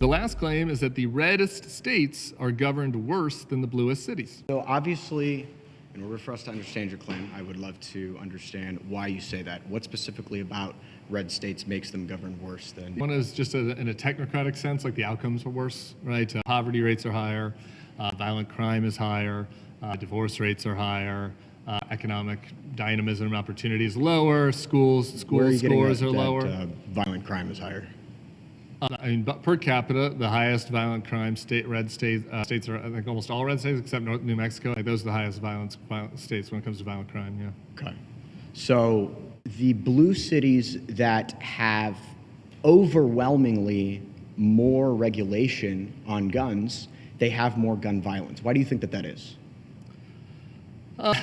The last claim is that the reddest states are governed worse than the bluest cities. So obviously, in order for us to understand your claim, I would love to understand why you say that. What specifically about red states makes them govern worse than... One is just in a technocratic sense, like the outcomes are worse, right? Poverty rates are higher, violent crime is higher, divorce rates are higher, economic dynamism and opportunity is lower, school scores are lower. Violent crime is higher. Per capita, the highest violent crime states are, I think, almost all red states except New Mexico. Like, those are the highest violent states when it comes to violent crime, yeah. Okay. So the blue cities that have overwhelmingly more regulation on guns, they have more gun violence. Why do you think that is?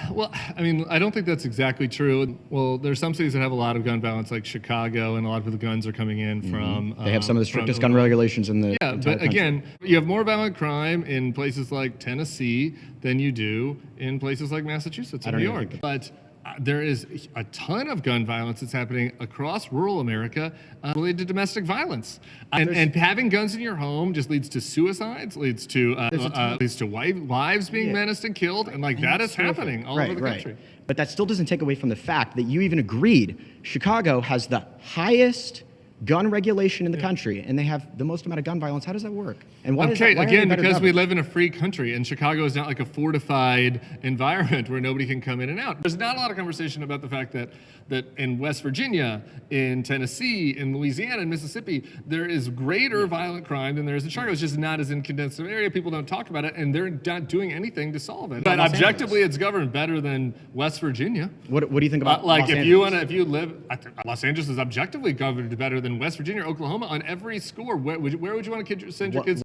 Well, I mean, I don't think that's exactly true. Well, there's some cities that have a lot of gun violence, like Chicago, and a lot of the guns are coming in from... They have some of the strictest gun regulations in the Yeah, but again, you have more violent crime in places like Tennessee than you do in places like Massachusetts and New York. But there is a ton of gun violence that's happening across rural America related to domestic violence. And having guns in your home just leads to suicides, leads to wives being menaced and killed, and that is happening all over the country. But that still doesn't take away from the fact that you even agreed Chicago has the highest gun regulation in the country, and they have the most amount of gun violence. How does that work? And why is that? Why again, because we live in a free country, and Chicago is not like a fortified environment where nobody can come in and out. There's not a lot of conversation about the fact that in West Virginia, in Tennessee, in Louisiana, and Mississippi, there is greater violent crime than there is in Chicago. It's just not as in condensed area. People don't talk about it, and they're not doing anything to solve it. But objectively, it's governed better than West Virginia. What do you think about Los Angeles? Los Angeles is objectively governed better than West Virginia or Oklahoma on every score. Where would you want to send your kids?